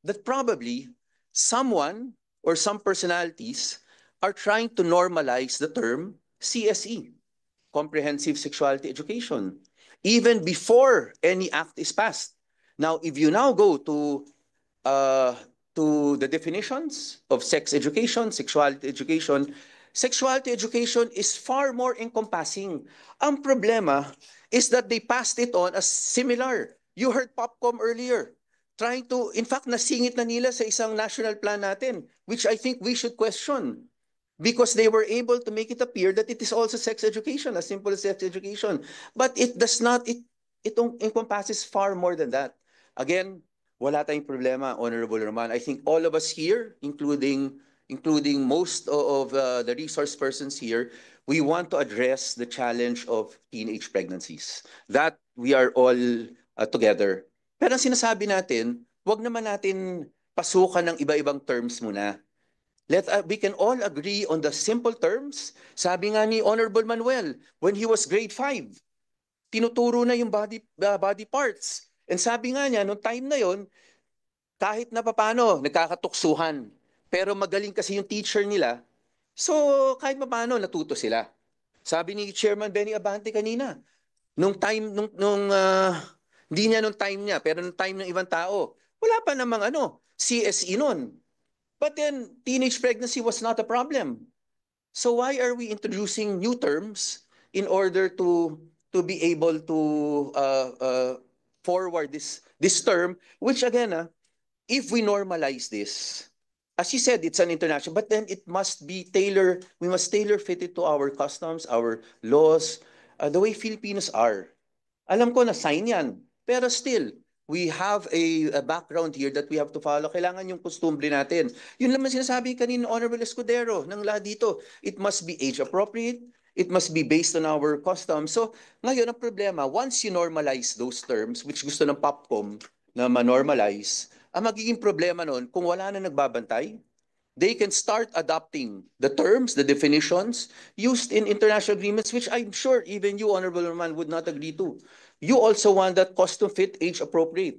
that probably someone or some personalities are trying to normalize the term CSE, Comprehensive Sexuality Education, even before any act is passed. Now, if you now go uh, to the definitions of sex education, sexuality education is far more encompassing. Ang problema is that they passed it on as similar. You heard Popcom earlier, trying to, in fact, nasingit na nila sa isang national plan natin, which I think we should question. Because they were able to make it appear that it is also sex education, as simple as sex education. But it does not, it encompasses far more than that. Again, wala tayong problema, Honorable Roman. I think all of us here, including most of the resource persons here, we want to address the challenge of teenage pregnancies. That we are all together. Pero ang sinasabi natin, wag naman natin pasukan ng iba-ibang terms muna. We can all agree on the simple terms. Sabi nga ni Honorable Manuel, when he was grade 5, tinuturo na yung body parts. And sabi nga niya, nung time na yon, kahit na papano, nagkakatuksuhan. Pero magaling kasi yung teacher nila, so kahit papano, natuto sila. Sabi ni Chairman Benny Abante kanina, nung time, hindi niya nung time niya, pero nung time ng ibang tao, wala pa namang CSE nun. But then, teenage pregnancy was not a problem. So why are we introducing new terms in order to be able to forward this term, which again, if we normalize this, as you said, it's an international, but then it must be we must tailor fit it to our customs, our laws, the way Filipinos are. Alam ko na sign yan, pero still, we have a background here that we have to follow. Kailangan yung costumbre natin. Yun naman sinasabi kanina Honorable Escudero ng lahat dito. It must be age appropriate. It must be based on our customs. So ngayon ang problema, once you normalize those terms, which gusto ng Popcom na ma-normalize, ang magiging problema nun, kung wala na nagbabantay, they can start adopting the terms, the definitions used in international agreements, which I'm sure even you, Honorable Roman, would not agree to. You also want that custom fit, age appropriate.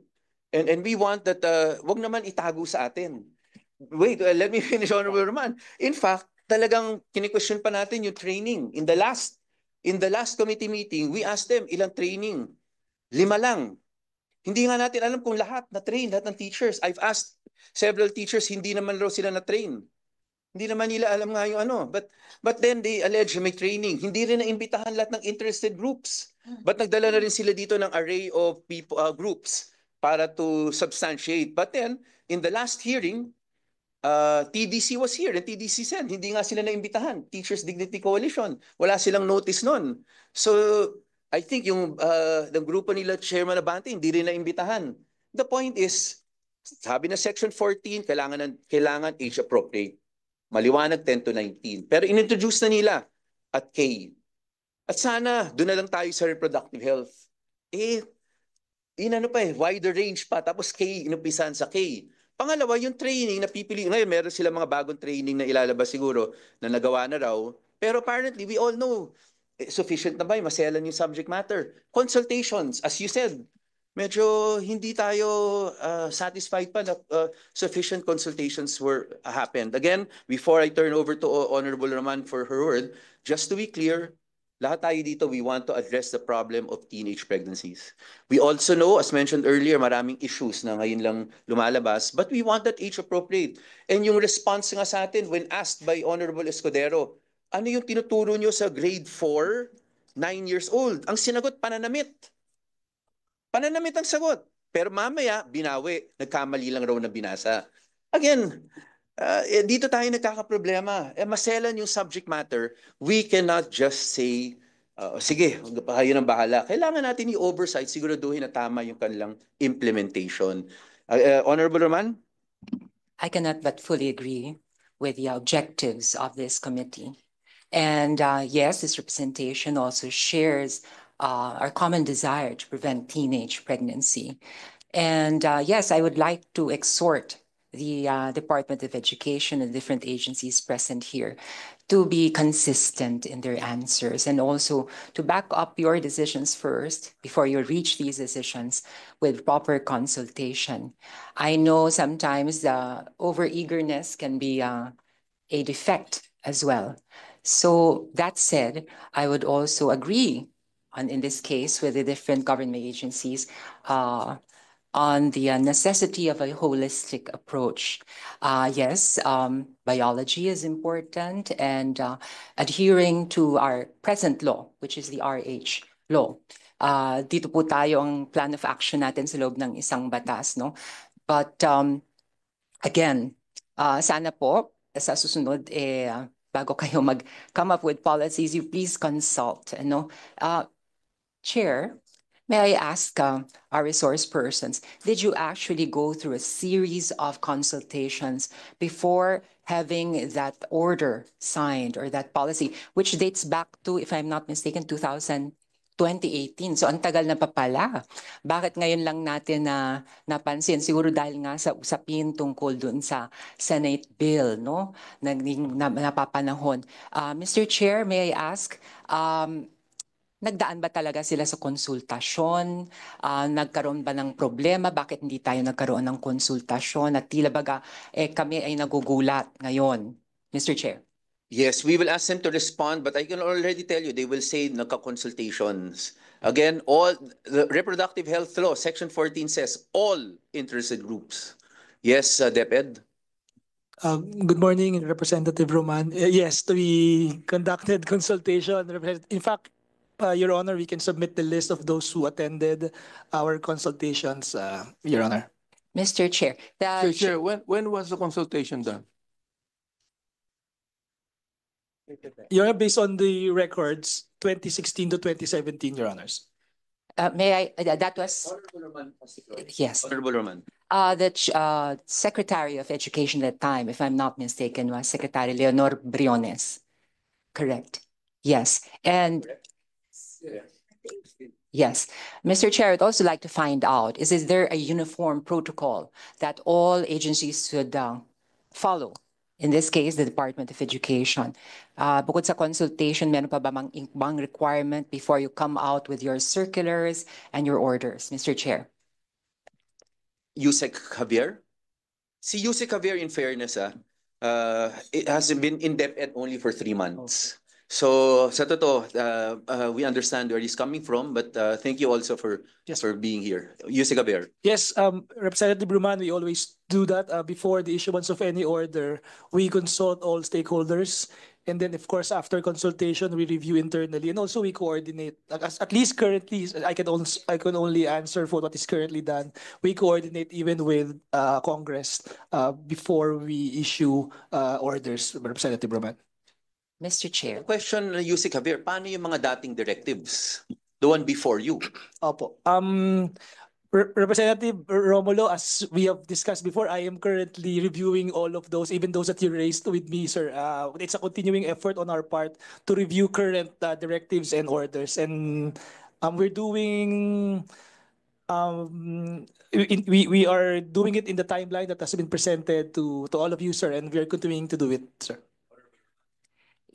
And we want that, wag naman itago sa atin. Wait, let me finish, Honorable Roman. In fact, talagang kini-question pa natin yung training. In the last committee meeting, we asked them, ilang training? 5 lang. Hindi nga natin alam kung lahat na-train, lahat ng teachers. I've asked several teachers, hindi naman raw sila na-train. Hindi naman nila alam nga yung But then they allege may training. Hindi rin na-imbitahan lahat ng interested groups. But nagdala na rin sila dito ng array of people, groups para to substantiate. But then, in the last hearing, TDC was here and TDC said, hindi nga sila na-imbitahan. Teachers Dignity Coalition. Wala silang notice nun. So, I think yung grupo nila Chairman Abante, hindi rin na-imbitahan. The point is, sabi na Section 14, kailangan age appropriate. Maliwanag 10 to 19. Pero inintroduce na nila at K. At sana, doon na lang tayo sa reproductive health. Wider range pa. Tapos K, inupisan sa K. Pangalawa, yung training na pipili. Ngayon, meron sila mga bagong training na ilalabas siguro na nagawa na raw. Pero apparently, we all know, sufficient na ba yung maselan yung subject matter? Consultations, as you said, medyo hindi tayo satisfied pa na sufficient consultations happened. Again, before I turn over to Honorable Roman for her word, just to be clear, lahat tayo dito, we want to address the problem of teenage pregnancies. We also know, as mentioned earlier, maraming issues na ngayon lang lumalabas, but we want that age appropriate. And yung response nga sa atin when asked by Honorable Escudero, ano yung tinuturo nyo sa grade 4, 9 years old? Ang sinagot, pananamit. Pananamit ang sagot. Pero mamaya, binawi. Nagkamali lang raw na binasa. Again, dito tayo nagkakaproblema. Maselan yung subject matter. We cannot just say, sige, kayo nang bahala. Kailangan natin yung oversight, siguraduhin na tama yung kanilang implementation. Honorable Roman? I cannot but fully agree with the objectives of this committee. And yes, this representation also shares our common desire to prevent teenage pregnancy. And yes, I would like to exhort the Department of Education and different agencies present here to be consistent in their answers and also to back up your decisions first before you reach these decisions with proper consultation. I know sometimes the overeagerness can be a defect as well. So that said, I would also agree in this case with the different government agencies on the necessity of a holistic approach. Yes, biology is important and adhering to our present law, which is the RH law. Dito po tayo ang plan of action natin sa loob ng isang batas, no? But again, sana po sa susunod bago kayo mag-come up with policies, you please consult, no? Chair, may I ask our resource persons, did you actually go through a series of consultations before having that order signed or that policy, which dates back to, if I'm not mistaken, 2018. So ang tagal na pa pala. Bakit ngayon lang natin napansin? Siguro dahil nga sa usapin tungkol dun sa Senate bill, no? Napapanahon. Mr. Chair, may I ask, nagdaan ba talaga sila sa konsultasyon? Nagkaroon ba ng problema? Bakit hindi tayo nagkaroon ng konsultasyon? At tila baga kami ay nagugulat ngayon. Mr. Chair. Yes, we will ask them to respond, but I can already tell you, they will say nagka-consultations. Again, all the reproductive health law, section 14 says all interested groups. Yes, DepEd. Good morning, Representative Roman. Yes, we conducted consultation. In fact, Your Honor, we can submit the list of those who attended our consultations, Your Honor. Mr. Chair. Mr. Chair, when was the consultation done? Your Honor, based on the records, 2016 to 2017, Your Honors. May I, that was, yes. Honorable Roman. The Secretary of Education at the time, if I'm not mistaken, was Secretary Leonor Briones. Correct. Yes. And yes. Mr. Chair, I'd also like to find out, is there a uniform protocol that all agencies should follow? In this case, the Department of Education. Bukod sa consultation, meron pa ba bang requirement before you come out with your circulars and your orders, Mr. Chair? Yusek Javier? Si Yusek Javier, in fairness, it has been in DepEd only for 3 months. So, sa totoo, we understand where he's coming from, but thank you also for being here. Yusek Javier. Yes, Representative Bruman, we always do that before the issuance of any order. We consult all stakeholders. And then, of course, after consultation, we review internally, and also we coordinate. At least currently, I can only answer for what is currently done. We coordinate even with Congress before we issue orders, Representative Roman. Mr. Chair. Question, Yusek Javier, paano yung mga dating directives? The one before you? Opo. Representative Romulo, as we have discussed before, I am currently reviewing all of those, even those that you raised with me, sir. It's a continuing effort on our part to review current directives and orders. And we're doing, we are doing it in the timeline that has been presented to all of you, sir, and we are continuing to do it, sir.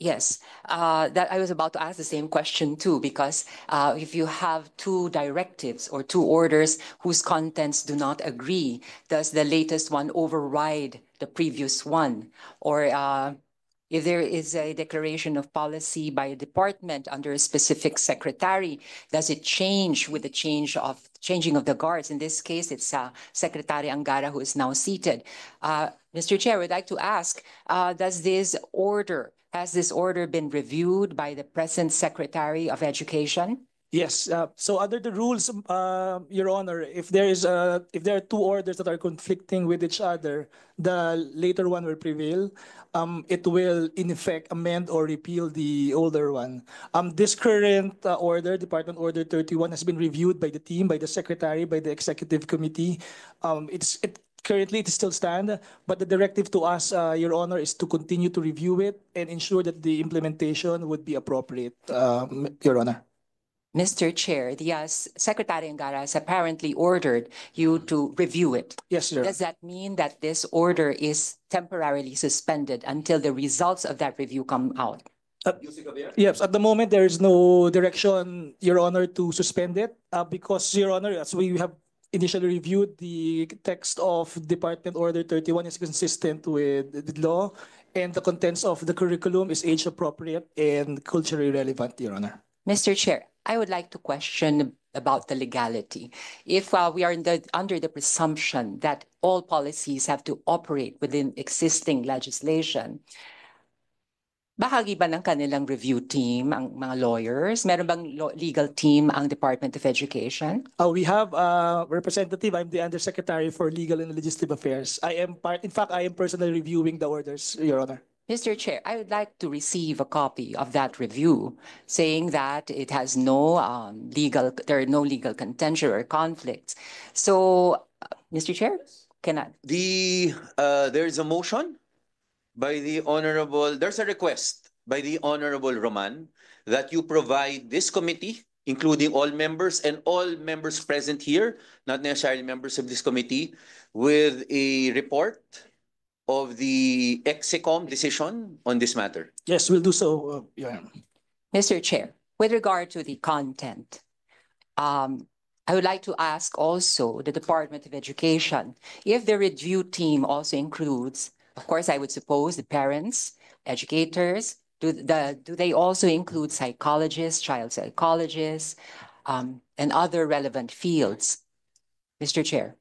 Yes, that I was about to ask the same question too, because if you have 2 directives or 2 orders whose contents do not agree, does the latest one override the previous one? Or if there is a declaration of policy by a department under a specific secretary, does it change with the changing of the guards? In this case, it's Secretary Angara who is now seated. Mr. Chair, I'd like to ask, has this order been reviewed by the present Secretary of Education? Yes. So under the rules, Your Honor, if there are 2 orders that are conflicting with each other, the later one will prevail. It will in effect amend or repeal the older one. This current order, Department Order 31, has been reviewed by the team, by the Secretary, by the Executive Committee. Currently, it still stands, but the directive to us, Your Honor, is to continue to review it and ensure that the implementation would be appropriate, Your Honor. Mr. Chair, the Secretary Angara has apparently ordered you to review it. Yes, Your Honor. Does that mean that this order is temporarily suspended until the results of that review come out? Yes, at the moment there is no direction, Your Honor, to suspend it because, Your Honor, as we have initially reviewed, the text of Department Order 31 is consistent with the law, and the contents of the curriculum is age appropriate and culturally relevant, Your Honor. Mr. Chair, I would like to question about the legality. If we are under the presumption that all policies have to operate within existing legislation, bahagi ba ng kanilang review team ang mga lawyers? Meron bang legal team ang Department of Education? We have a representative. I'm the Undersecretary for Legal and Legislative Affairs. In fact, I am personally reviewing the orders, Your Honor. Mr. Chair, I would like to receive a copy of that review saying that it has no there are no legal contention or conflicts. So, Mr. Chair, There is a motion by the Honorable, there's a request by the Honorable Roman that you provide this committee, including all members and all members present here, not necessarily members of this committee, with a report of the EXICOM decision on this matter. Yes, we'll do so, Your Honor. Mr. Chair, with regard to the content, I would like to ask also the Department of Education if the review team also includes, of course, I would suppose the parents, educators, do they also include psychologists, child psychologists, and other relevant fields? Mr. Chair.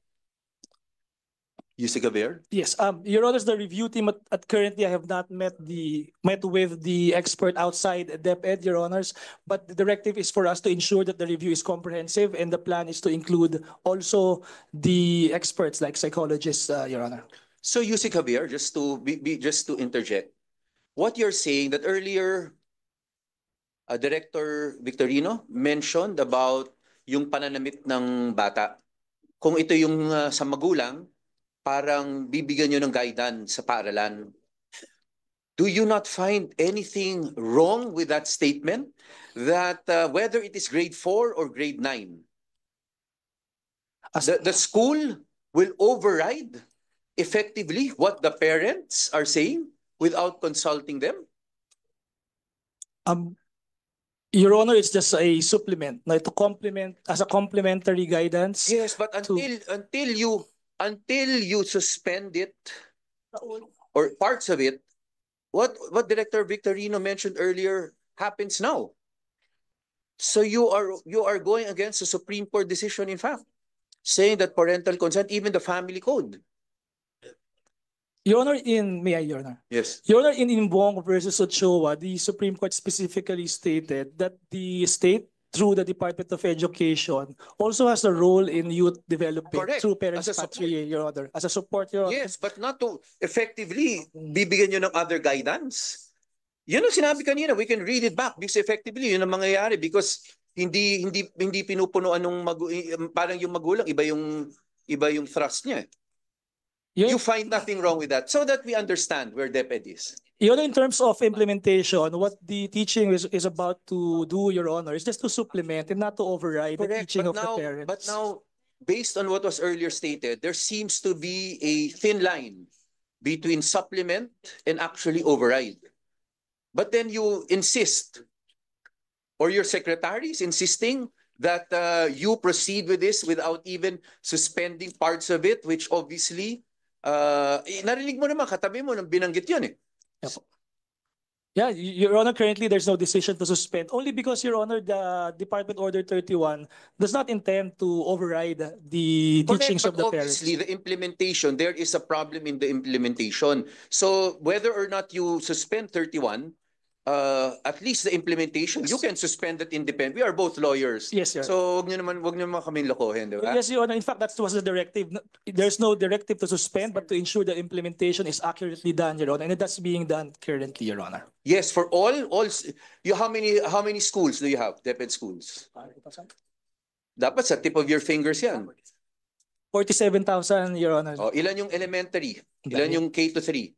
Yusek Javier? Yes, Your Honor, the review team at currently I have not met with the expert outside DepEd, Your Honors, but the directive is for us to ensure that the review is comprehensive, and the plan is to include also the experts like psychologists, Your Honor. So Yusek Javier, just to interject, what you're saying that earlier, Director Victorino mentioned about yung pananamit ng bata. Kung ito yung sa magulang, parang bibigyan nyo ng guidance sa paaralan. Do you not find anything wrong with that statement? That whether it is grade 4 or grade 9, the school will override effectively what the parents are saying without consulting them? Your Honor, it's just a supplement, like to complement as a complementary guidance. Yes, but until you suspend it or parts of it, what Director Victorino mentioned earlier happens now. So you are going against the Supreme Court decision, in fact, saying that parental consent, even the family code. Your Honor, may I, Your Honor? Yes. Your Honor, in Imbong versus Ochoa, the Supreme Court specifically stated that the state, through the Department of Education, also has a role in youth development. Correct. Through parents' As a patria, Your Honor. As a support, Your Honor. Yes, but not to effectively bibigyan nyo ng other guidance. Yun ang sinabi kanina, we can read it back because effectively yun ang mangyayari because hindi pinupunuan ng parang yung magulang, iba yung thrust niya. Yeah. You find nothing wrong with that so that we understand where DepEd is. Your Honor, in terms of implementation, what the teaching is about to do, Your Honor, is just to supplement and not to override the teaching of the parents. But now, based on what was earlier stated, there seems to be a thin line between supplement and actually override. But then you insist, or your secretary is insisting that you proceed with this without even suspending parts of it, which obviously, narinig mo naman, katabi mo nang binanggit yun eh. Yeah, Your Honor, currently there's no decision to suspend. Only because, Your Honor, the Department Order 31 does not intend to override the teachings of the parents. Obviously, the implementation, there is a problem in the implementation. So whether or not you suspend 31, at least the implementation, you can suspend that independent. We are both lawyers. Yes, sir. So wag niyo naman kami lokohin, di ba? Yes, Your Honor. In fact, that was the directive. There's no directive to suspend, but to ensure the implementation is accurately done, Your Honor, and that's being done currently, Your Honor. Yes, for all you how many schools do you have? DepEd schools. Dapat sa tip of your fingers yan. 47,000, Your Honor. Oh, ilan yung elementary? Ilan yung K to 3?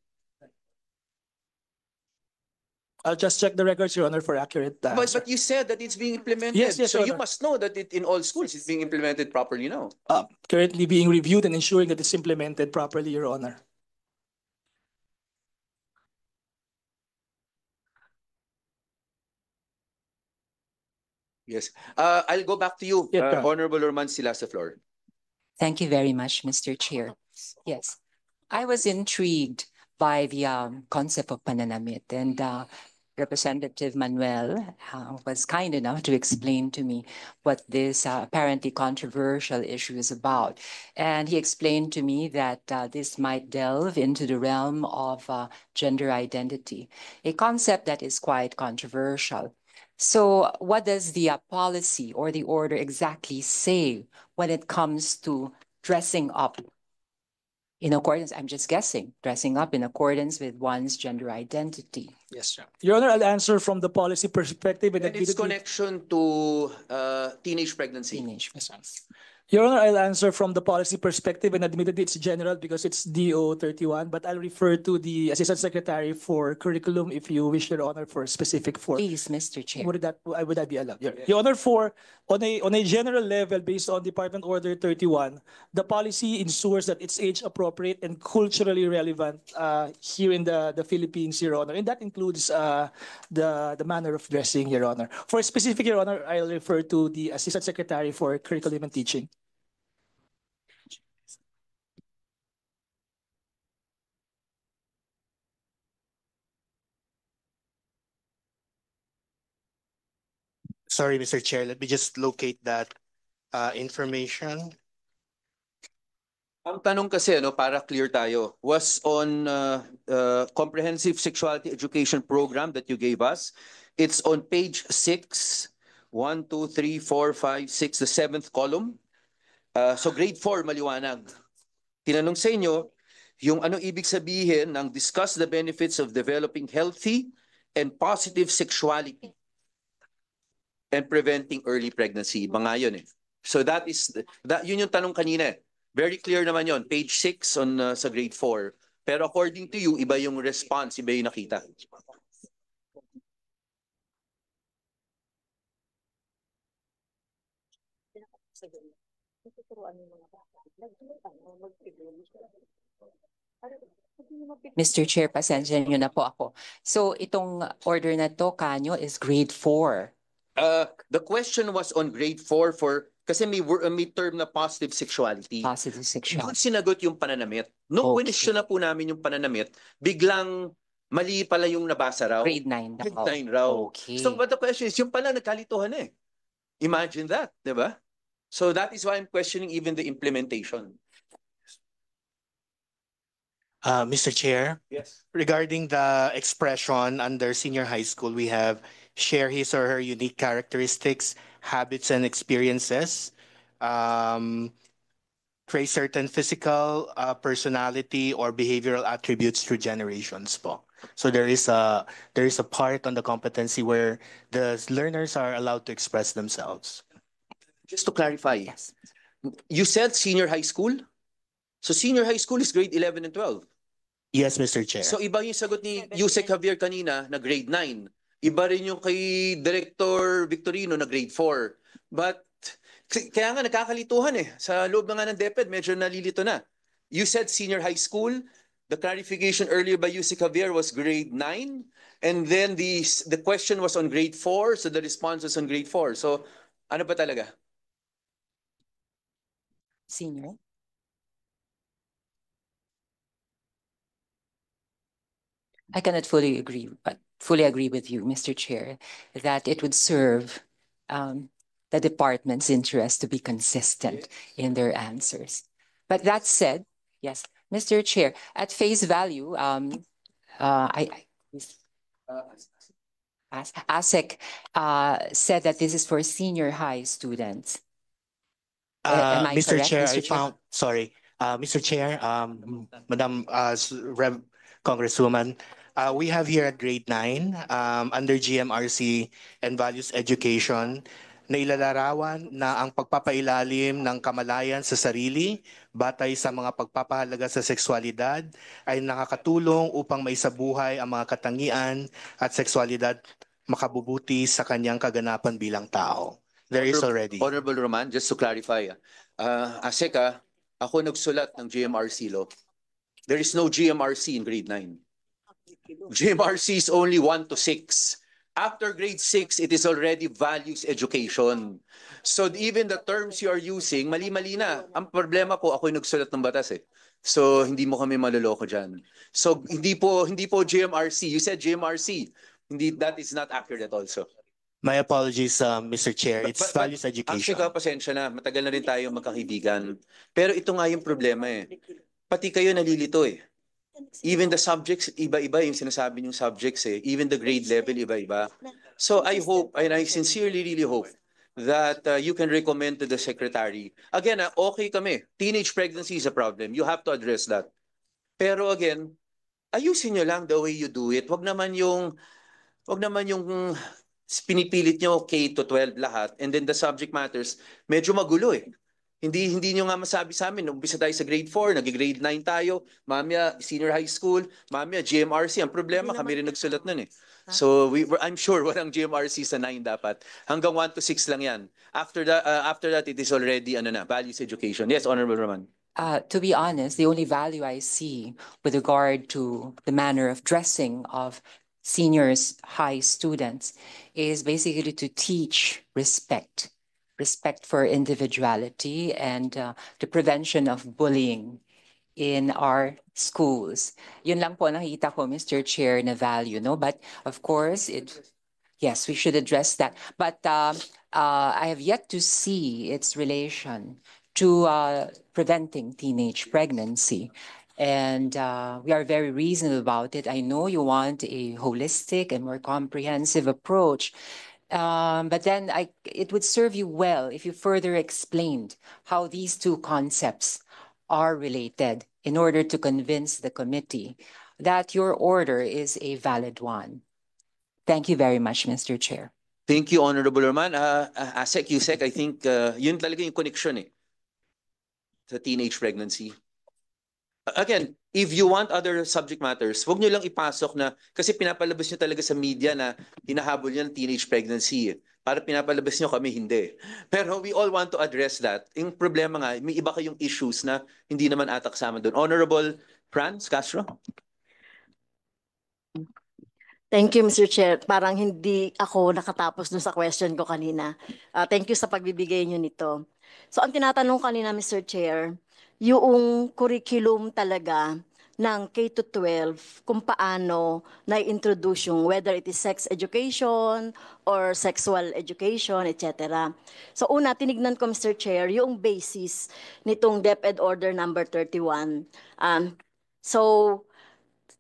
I'll just check the records, Your Honor, for accurate answer. But you said that it's being implemented. Yes, So Your you Honor. must know that in all schools it's being implemented properly now. Currently being reviewed and ensuring that it's implemented properly, Your Honor. Yes. I'll go back to you, Yes, sir. Honorable Orman, still has the floor. Thank you very much, Mr. Chair. Yes, I was intrigued by the concept of pananamit, and Representative Manuel was kind enough to explain to me what this apparently controversial issue is about. And he explained to me that this might delve into the realm of gender identity, a concept that is quite controversial. So what does the policy or the order exactly say when it comes to dressing up in accordance, I'm just guessing, dressing up in accordance with one's gender identity? Yes, sir. Your Honor, I'll answer from the policy perspective. And its connection to teenage pregnancy. Teenage. Yes, sir. Your Honor, I'll answer from the policy perspective, and admittedly it's general because it's DO 31, but I'll refer to the Assistant Secretary for Curriculum if you wish, Your Honor, for specific for. Please, Mr. Chair. Would that be allowed? Your Honor, on a general level, based on Department Order 31, the policy ensures that it's age appropriate and culturally relevant here in the Philippines, Your Honor, and that includes the manner of dressing, Your Honor. For specific, Your Honor, I'll refer to the Assistant Secretary for Curriculum and Teaching. Sorry, Mr. Chair, let me just locate that information. Ang tanong kasi, para clear tayo, was on comprehensive sexuality education program that you gave us. It's on page 6, 1, 2, 3, 4, 5, 6, the 7th column. So grade 4, maliwanag. Tinanong sa inyo, yung ano ibig sabihin ng discuss the benefits of developing healthy and positive sexuality and preventing early pregnancy. Iba nga yun eh. So yun yung tanong kanina eh. Very clear naman yun. Page 6 on sa grade 4. Pero according to you, iba yung response, iba yung nakita. Mr. Chair, pasensya niyo na po ako. So itong order na to, kanyo, is grade 4. The question was on grade 4 kasi may term na positive sexuality. Positive sexuality. Doon sinagot yung pananamit. Nung Okay. question na po namin yung pananamit, biglang mali pala yung nabasa raw. Grade 9 daw. Grade 9 raw. Okay. So but the question is, yung pala nagkalituhan eh. Imagine that, di ba? So that is why I'm questioning even the implementation. Mr. Chair, Yes. regarding the expression under senior high school, we have share his or her unique characteristics, habits, and experiences, trace certain physical, personality, or behavioral attributes through generations po. So there is a part on the competency where the learners are allowed to express themselves. Just to clarify, Yes. you said senior high school? So senior high school is grade 11 and 12. Yes, Mr. Chair. So iba yung sagot ni Yusek Javier kanina na grade 9. Iba rin yung kay Director Victorino na grade 4. But kaya nga nakakalituhan eh. Sa loob na nga ng DepEd, medyo nalilito na. You said senior high school. The clarification earlier by Yusek Javier was grade 9. And then the question was on grade 4. So the response was on grade 4. So ano ba talaga? Senior. I cannot fully agree with you, Mr. Chair, that it would serve the department's interest to be consistent in their answers. But that said, yes, Mr. Chair, at face value, ASEC said that this is for senior high students. Am I Mr. correct, Chair, Mr. Chair? sorry, Mr. Chair, Madam Congresswoman, we have here at grade 9 under GMRC and Values Education na ilalarawan na ang pagpapailalim ng kamalayan sa sarili batay sa mga pagpapahalaga sa sexualidad ay nakakatulong upang maisabuhay ang mga katangian at sexualidad makabubuti sa kanyang kaganapan bilang tao. There is already. Honorable Roman, just to clarify, Aseka, ako nagsulat ng GMRC law. There is no GMRC in grade 9. GMRC is only 1 to 6. After grade 6, it is already values education. So even the terms you are using, mali-mali na. Ang problema ko, ako yung nagsulat ng batas eh. So hindi mo kami maloloko dyan. So hindi po GMRC. You said GMRC. Hindi, that is not accurate also. My apologies, Mr. Chair. It's values education. Actually, pasensya na. Matagal na rin tayo magkakaibigan. Pero ito nga yung problema eh. Pati kayo nalilito eh. Even the subjects, iba-iba yung sinasabi yung subjects eh. Even the grade level, iba-iba. So I hope, and I sincerely really hope, that you can recommend to the Secretary. Again, okay kami. Teenage pregnancy is a problem. You have to address that. Pero again, ayusin nyo lang the way you do it. Wag naman yung pinipilit nyo K to 12 lahat, and then the subject matters, medyo magulo eh. Hindi nyo nga masabi sa amin, umpisa tayo sa grade 4, nag-grade 9 tayo, mamaya senior high school, mamaya GMRC. Ang problema, kami rin nagsulat nun eh. So I'm sure walang GMRC sa 9 dapat. Hanggang 1 to 6 lang yan. After that, it is already values education. Yes, Honorable Roman. To be honest, the only value I see with regard to the manner of dressing of seniors high students is basically to teach respect for individuality and the prevention of bullying in our schools. Yun lang po nakita ko, Mr. Chair, na value, no? But of course, yes, we should address that. But I have yet to see its relation to preventing teenage pregnancy. And we are very reasonable about it. I know you want a holistic and more comprehensive approach. But then it would serve you well if you further explained how these two concepts are related in order to convince the committee that your order is a valid one. Thank you very much, Mr. Chair. Thank you, Honorable Roman. Asek, Yusek, I think yun talaga yung connection eh sa teenage pregnancy. Again, if you want other subject matters, wag nyo lang ipasok na, kasi pinapalabas nyo talaga sa media na hinahabol nyo ng teenage pregnancy. Para pinapalabas nyo, kami hindi. Pero we all want to address that. Yung problema nga, may iba kayong issues na hindi naman ata kasama doon. Honorable Franz Castro? Thank you, Mr. Chair. Parang hindi ako nakatapos dun sa question ko kanina. Thank you sa pagbibigay nyo nito. So ang tinatanong kanina, Mr. Chair, yung curriculum talaga ng K to 12, kung paano na-introduce yung whether it is sex education or sexual education, etc. So una, tinignan ko, Mr. Chair, yung basis nitong DepEd Order number 31. So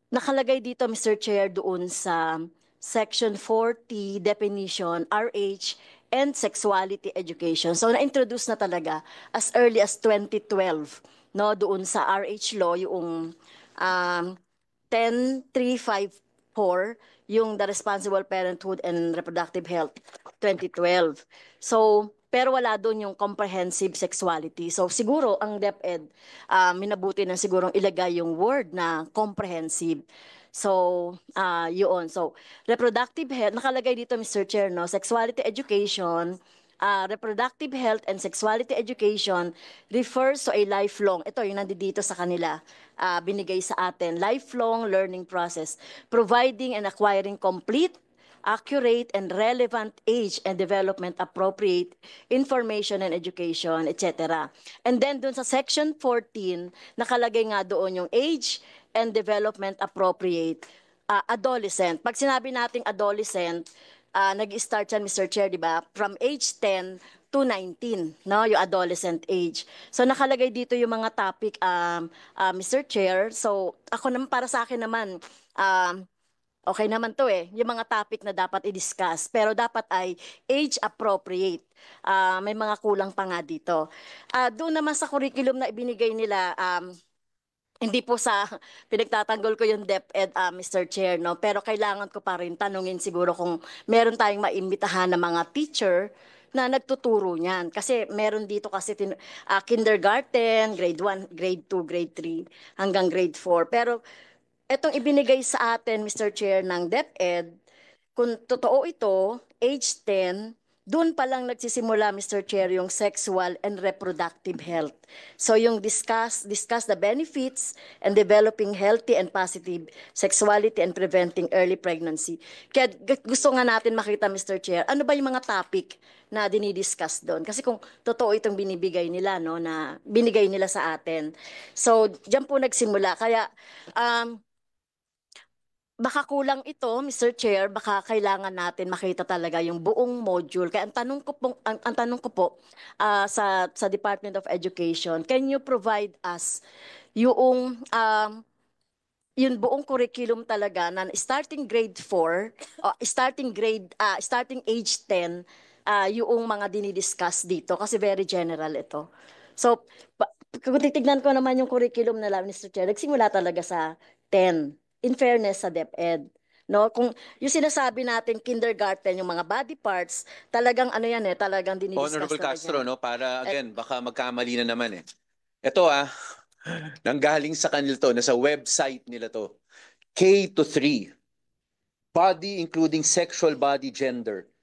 nakalagay dito, Mr. Chair, doon sa Section 40, definition, RH, and sexuality education. So na-introduce na talaga as early as 2012, no, doon sa RH law, yung 10354, yung the Responsible Parenthood and Reproductive Health 2012. So pero wala doon yung comprehensive sexuality. So siguro ang DepEd minabuti na sigurong ilagay yung word na comprehensive. So yun. So reproductive health, nakalagay dito, Mr. Chair, no, sexuality education, reproductive health and sexuality education refers to a lifelong, ito yung nandito sa kanila, binigay sa atin, lifelong learning process, providing and acquiring complete, accurate, and relevant age and development appropriate information and education, etc. And then dun sa section 14, nakalagay nga doon yung age and development appropriate adolescent. Pag sinabi nating adolescent, nag-start yan, Mr. Chair, di ba? From age 10 to 19, no? Yung adolescent age. So nakalagay dito yung mga topic, Mr. Chair. So ako naman, para sa akin naman, okay naman to eh, yung mga topic na dapat i-discuss. Pero dapat ay age appropriate. May mga kulang pa nga dito. Doon naman sa curriculum na ibinigay nila, hindi po sa pinagtatanggol ko yung DepEd, Mr. Chair, no? Pero kailangan ko pa rin tanungin siguro kung meron tayong maimbitahan na mga teacher na nagtuturo niyan. Kasi meron dito kasi kindergarten, grade 1, grade 2, grade 3, hanggang grade 4. Pero etong ibinigay sa atin, Mr. Chair, ng DepEd, kung totoo ito, age 10, doon pa lang nagsisimula, Mr. Chair, yung sexual and reproductive health. So yung discuss the benefits and developing healthy and positive sexuality and preventing early pregnancy. Kaya gusto nga natin makita, Mr. Chair, ano ba yung mga topic na dinidiscuss doon? Kasi kung totoo itong binibigay nila, no, na binigay nila sa atin. So diyan po nagsimula. Kaya baka kulang ito, Mr. Chair, baka kailangan natin makita talaga yung buong module. Kaya ang tanong ko po sa Department of Education, can you provide us yung buong curriculum talaga na starting grade 4, starting age 10, yung mga dinidiscuss dito kasi very general ito. So, kung titignan ko naman yung curriculum nila, Mr. Chair, nagsimula talaga sa 10. In fairness sa DepEd. No, kung yung sinasabi natin kindergarten, yung mga body parts, talagang ano yan talagang dinidiscuss Honorable talaga Castro, yan. no, para again, baka magkamali na naman eh. Ito nanggaling sa kanila to, nasa website nila to. K to 3. Body including sexual body, gender.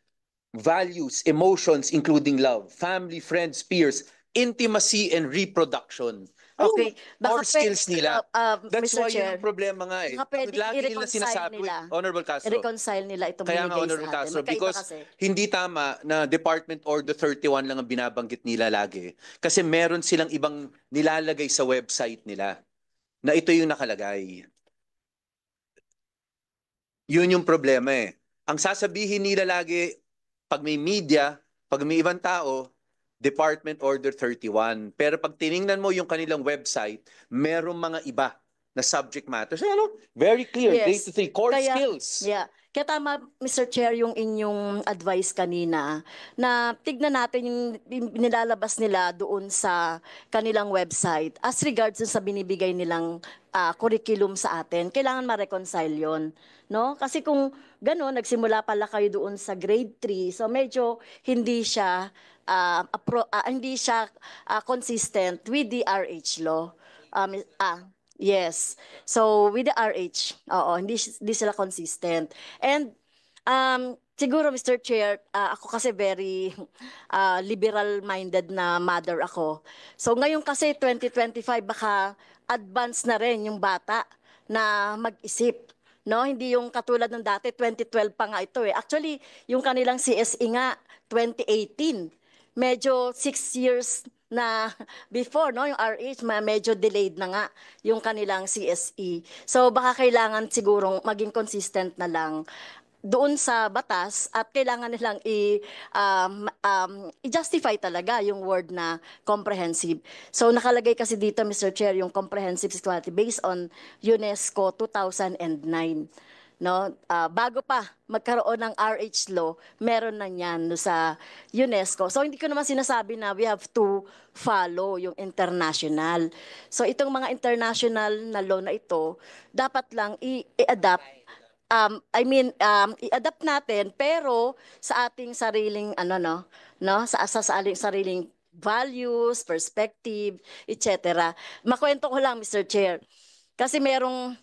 Values, emotions including love, family, friends, peers, intimacy and reproduction. Okay, Core skills nila. That's Mr. why Chair, yung problema nga eh. baka pwedeng Lagi nila i-reconcile sinasabi, nila. Honorable Castro. I-reconcile nila itong Kaya nga, binigay Honorable sa atin. Castro, Magkaiba because kasi. hindi tama na Department Order 31 lang ang binabanggit nila lagi. Kasi meron silang ibang nilalagay sa website nila na ito yung nakalagay. Yun yung problema eh. Ang sasabihin nila lagi, pag may media, pag may ibang tao, Department Order 31. Pero pag tiningnan mo yung kanilang website, merong mga iba na subject matters. Very clear, grade Yes. 3, core Kaya, skills. Yeah. Kaya tama, Mr. Chair, yung inyong advice kanina na tignan natin yung nilalabas nila doon sa kanilang website as regards sa binibigay nilang curriculum sa atin. Kailangan ma-reconcile yun. No? Kasi kung gano'n, nagsimula pala kayo doon sa grade 3, so medyo hindi siya consistent with the RH law. Yes. So with the RH, hindi sila consistent. And siguro, Mr. Chair, ako kasi very liberal-minded na mother ako. So ngayon kasi 2025 baka advance na rin yung bata na mag-isip. No, hindi yung katulad ng dati 2012 pa nga ito eh. Actually, yung kanilang CSE nga 2018. Medyo 6 years na before, no, yung RH, medyo delayed na nga yung kanilang CSE. So baka kailangan sigurong maging consistent na lang doon sa batas at kailangan nilang i-justify talaga yung word na comprehensive. So nakalagay kasi dito, Mr. Chair, yung comprehensive sexuality based on UNESCO 2009. No, bago pa magkaroon ng RH law, meron na niyan sa UNESCO. So hindi ko naman sinasabi na we have to follow yung international. So itong mga international na law na ito, dapat lang i-adapt. I-adapt natin pero sa ating sariling sa sariling values, perspective, etc. Makwento ko lang, Mr. Chair. Kasi merong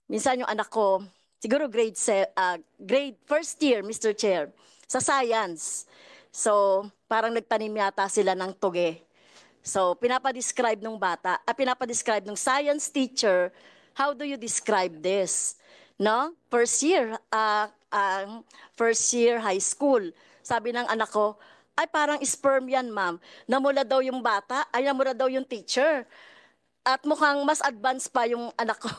minsan yung anak ko, siguro grade first year, Mr. Chair, sa science. So, parang nagtanim yata sila ng tuge. So, pinapa-describe ng bata, pinapa-describe ng science teacher, how do you describe this? No? First year high school. Sabi ng anak ko, ay parang sperm yan, ma'am. Namula daw yung bata, ay namula daw yung teacher. At mukhang mas advanced pa yung anak ko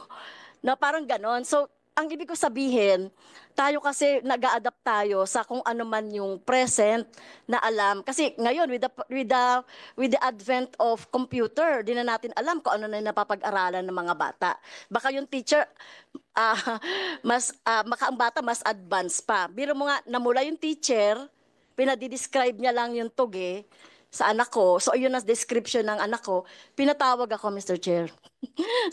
na parang ganon. So, ang ibig ko sabihin, tayo kasi nag-a-adapt tayo sa kung ano man yung present na alam. Kasi ngayon, with the advent of computer, di na natin alam kung ano na yung napapag-aralan ng mga bata. Baka yung teacher, baka ang bata mas advanced pa. Biro mo nga, namula yung teacher, pinadidescribe niya lang yung tuge, sa anak ko. So, ayun ang description ng anak ko. Pinatawag ako, Mr. Chair.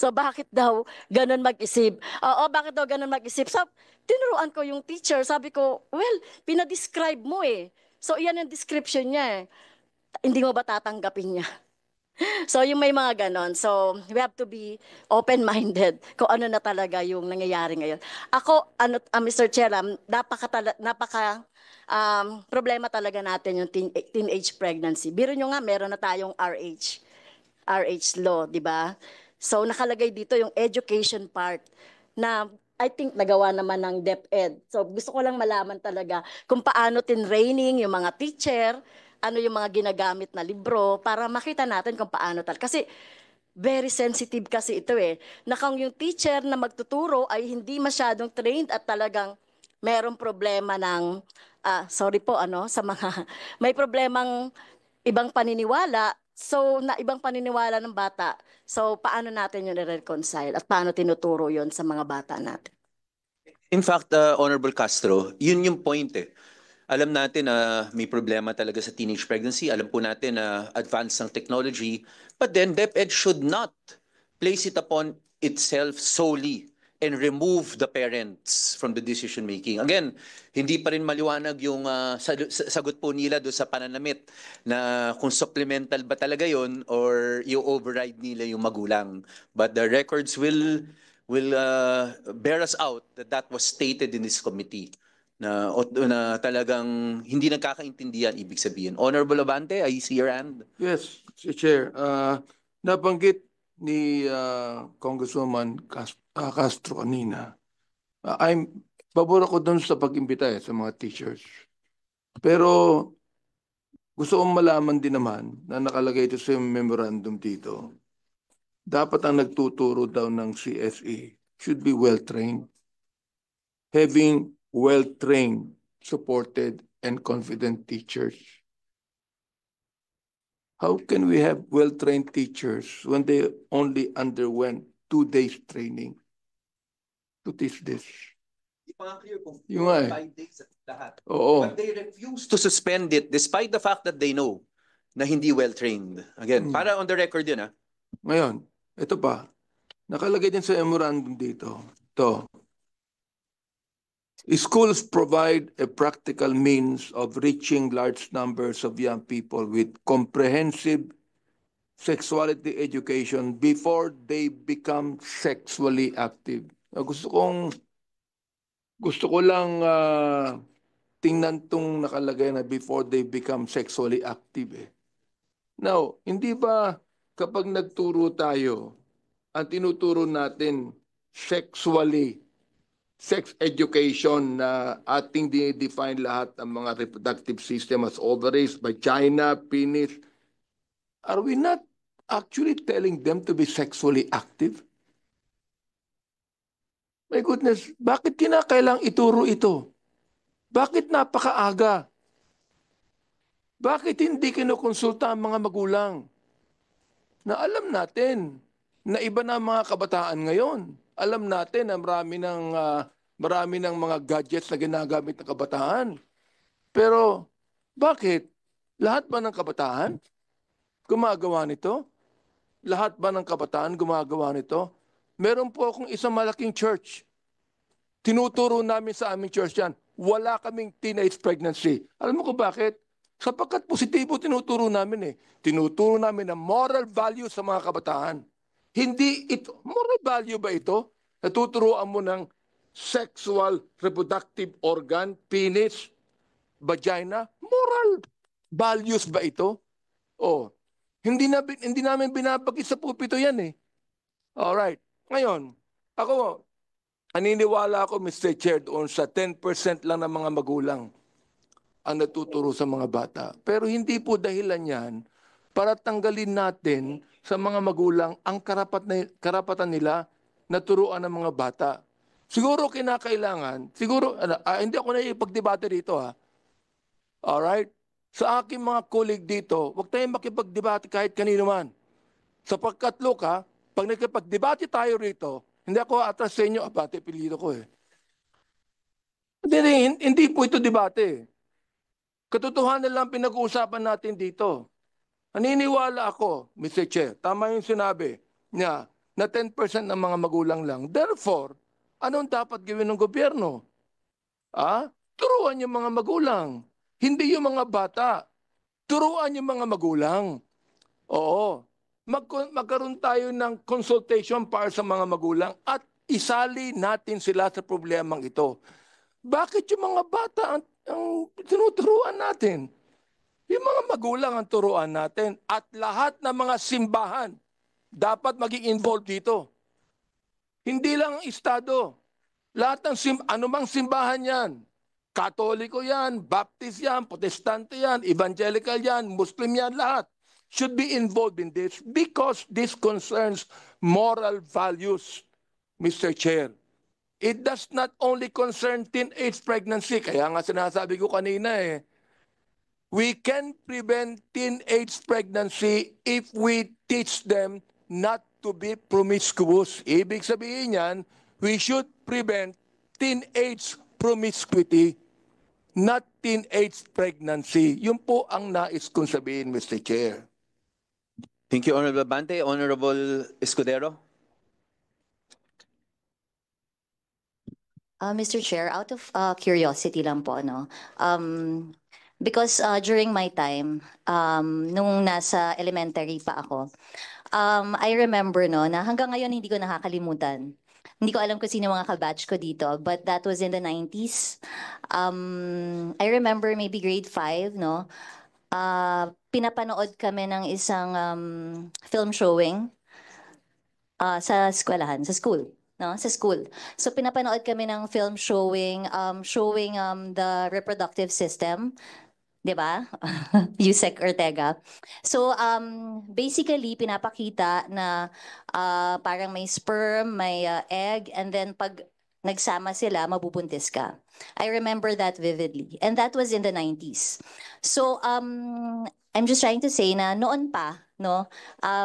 So, bakit daw ganun mag-isip? Oo, bakit daw ganun mag-isip? So, tinuruan ko yung teacher. Sabi ko, well, pinadescribe mo eh. So, iyan ang description niya eh. Hindi mo ba tatanggapin niya? So, yung may mga ganon. So, we have to be open-minded kung ano na talaga yung nangyayari ngayon. Ako, Mr. Chair, problema talaga natin yung teenage pregnancy. Biro nyo nga, meron na tayong RH law, di ba? So, nakalagay dito yung education part na I think nagawa naman ng DepEd. So, gusto ko lang malaman talaga kung paano tinraining yung mga teacher, ano yung mga ginagamit na libro para makita natin kung paano talaga. Kasi very sensitive kasi ito eh. Na kung yung teacher na magtuturo ay hindi masyadong trained at talagang merong problema ng, sorry po, sa mga, may problemang ibang paniniwala, so na ibang paniniwala ng bata. So paano natin yun i-reconcile at paano tinuturo yun sa mga bata natin? In fact, Honorable Castro, yun yung point eh. Alam natin na may problema talaga sa teenage pregnancy. Alam po natin na advanced ang technology. But then, DepEd should not place it upon itself solely and remove the parents from the decision making. Again, hindi pa rin maliwanag yung sagot po nila doon sa pananamit na kung supplemental ba talaga yon or yung override nila yung magulang. But the records will bear us out that that was stated in this committee na talagang hindi nagkakaintindihan ibig sabihin. Honorable Abante, I see your hand. Yes, Mr. Chair. Nabanggit ni Congresswoman Castro kanina. I'm pabor ako doon sa pag-imbita sa mga teachers. Pero gusto kong malaman din naman na nakalagay ito sa memorandum dito. Dapat ang nagtuturo daw ng CSE should be well-trained. Having well-trained, supported, and confident teachers. How can we have well-trained teachers when they only underwent 2 days training to teach this? Hindi pa nga clear kung Yung nga 5 days at lahat. Oo. But they refuse to suspend it despite the fact that they know na hindi well-trained. Again, para on the record yun Ngayon, ito pa. Nakalagay din sa memorandum dito. Ito. Schools provide a practical means of reaching large numbers of young people with comprehensive sexuality education before they become sexually active. Gusto ko lang tingnan tong nakalagay na before they become sexually active eh. Now, hindi ba kapag nagturo tayo, ang tinuturo natin sex education na ating define lahat ng mga reproductive system as ovaries, vagina, penis. Are we not actually telling them to be sexually active? My goodness, bakit kinakailang ituro ito? Bakit napakaaga? Bakit hindi kinukonsulta ang mga magulang? Na alam natin na iba na ang mga kabataan ngayon. Alam natin na marami ng mga gadgets na ginagamit ng kabataan. Pero bakit? Lahat ba ng kabataan gumagawa nito? Lahat ba ng kabataan gumagawa nito? Meron po akong isang malaking church. Tinuturo namin sa aming church yan. Wala kaming teenage pregnancy. Alam mo kung bakit? Sapagkat positibo tinuturo namin eh. Tinuturo namin ang moral value sa mga kabataan. Hindi ito, moral value ba ito? Natuturuan mo ng sexual reproductive organ, penis, vagina? Moral values ba ito? Oh, hindi namin binabagit sa pulpito yan eh. Alright. Ngayon, ako, naniniwala ako, Mr. Chair, doon sa 10% lang ng mga magulang ang natuturo sa mga bata. Pero hindi po dahilan yan para tanggalin natin sa mga magulang ang karapatan nila na turuan ng mga bata. Siguro kinakailangan, hindi ako naipagdebate dito ha. Alright? Sa aking mga colleague dito, huwag tayong makipagdebate kahit kanino man. Sapagkat Luka, pag nakipagdebate tayo rito, hindi ako atras sa inyo, abate, pilito ko eh. Hindi po ito debate. Katotohanan lang pinag-uusapan natin dito. Naniniwala ako, Mr. Chair, tama yung sinabi niya na 10% ng mga magulang lang. Therefore, anong dapat gawin ng gobyerno? Turuan yung mga magulang, hindi yung mga bata. Turuan yung mga magulang. Oo. Magkaroon tayo ng consultation para sa mga magulang at isali natin sila sa problemang ito. Bakit yung mga bata ang tinuturuan natin? Yung mga magulang ang turuan natin at lahat ng mga simbahan dapat maging involved dito. Hindi lang ang Estado. Lahat ng anumang simbahan yan. Katoliko yan, Baptist yan, Protestante yan, Evangelical yan, Muslim yan, lahat should be involved in this because this concerns moral values, Mr. Chair. It does not only concern teenage pregnancy. Kaya nga sinasabi ko kanina we can prevent teenage pregnancy if we teach them not to be promiscuous. Ibig sabihin yan, we should prevent teenage promiscuity, not teenage pregnancy. Yun po ang nais kong sabihin, Mr. Chair. Thank you, Honorable Bante. Honorable Escudero. Mr. Chair, out of curiosity lang po, no? Because during my time, nung nasa elementary pa ako, I remember no, na hanggang ngayon hindi ko nakakalimutan. Hindi ko alam kung sino mga kabatch ko dito, but that was in the 90s. I remember maybe grade 5, no? Pinapanood kami ng isang film showing sa eskwelahan, sa school. No, sa school. So pinapanood kami ng film showing the reproductive system, 'di ba? Yusek Ortega. So basically pinapakita na parang may sperm, may egg, and then pag nagsama sila, mabubuntis ka. I remember that vividly. And that was in the 90s. So I'm just trying to say na noon pa, no,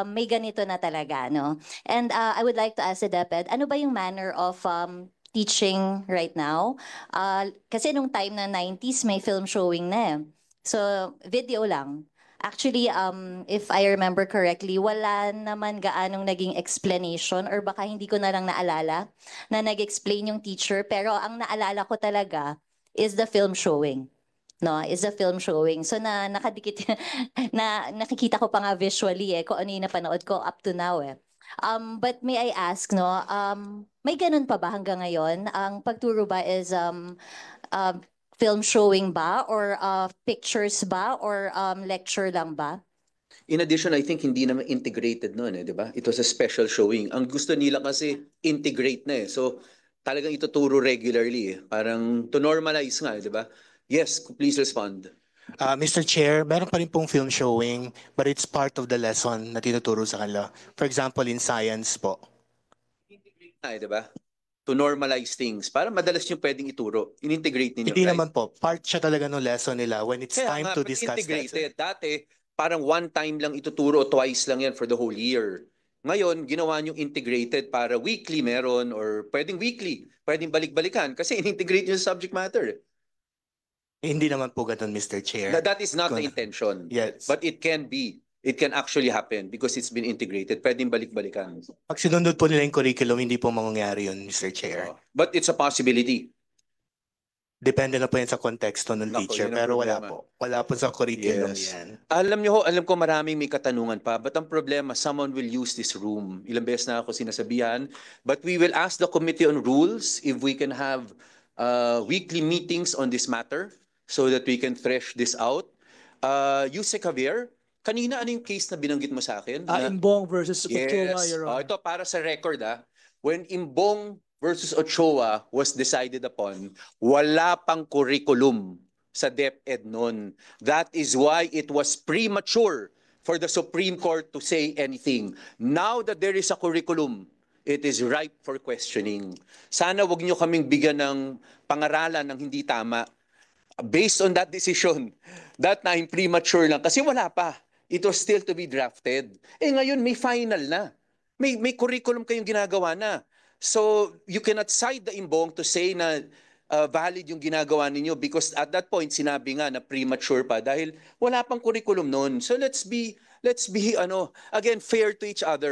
may ganito na talaga, no. And I would like to ask the DepEd, ano ba yung manner of teaching right now? Kasi nung time na 90s, may film showing na eh. So video lang. Actually, if I remember correctly, wala naman gaanong naging explanation or baka hindi ko na lang naalala na nag-explain yung teacher. Pero ang naalala ko talaga is the film showing. No, is the film showing. So nakadikit na nakikita ko pa nga visually kung ano yung napanood ko up to now But may I ask, no, may ganun pa ba hanggang ngayon? Ang pagturo ba is film showing ba or pictures ba or lecture lang ba? In addition, I think hindi naman integrated noon di ba? It was a special showing. Ang gusto nila kasi integrate na So talagang ituturo regularly Parang to normalize nga di ba? Yes, please respond. Mr. Chair, meron pa rin pong film showing, but it's part of the lesson na tinuturo sa kanila. For example, in science po. Di ba? To normalize things. Para madalas yung pwedeng ituro. In-integrate ninyo. Hindi naman po. Part siya talaga ng lesson nila when it's time to discuss integrated. Dati, parang one time lang ituturo o twice lang yan for the whole year. Ngayon, ginawa nyo integrated para weekly meron or pwedeng weekly. Pwedeng balik-balikan kasi in-integrate nyo sa subject matter. Hindi naman po ganun, Mr. Chair. That is not the intention. Yes. But it can be. It can actually happen because it's been integrated. Pwedeng balik-balikan. Pag sinunod po nila yung curriculum, hindi po mangyayari yun, Mr. Chair. But it's a possibility. Depende na po yan sa konteksto ng teacher, pero wala po. Wala po sa curriculum yan. Alam ko maraming may katanungan pa, but ang problema, someone will use this room. Ilang beses na ako sinasabihan. But we will ask the Committee on Rules if we can have weekly meetings on this matter so that we can thresh this out. Yusek Javier, kanina ano yung case na binanggit mo sa akin? Imbong versus Ochoa, Your Honor. Ito para sa record when Imbong versus Ochoa was decided upon, wala pang curriculum sa DepEd noon. That is why it was premature for the Supreme Court to say anything. Now that there is a curriculum, it is ripe for questioning. Sana wag nyo kaming bigyan ng pangaralan ng hindi tama. Based on that decision, that time premature lang kasi wala pa. It was still to be drafted. Ngayon may final na. May curriculum kayong ginagawa na. So you cannot cite the Imbong to say na valid yung ginagawa ninyo because at that point sinabi nga na premature pa dahil wala pang curriculum noon. So let's be again fair to each other.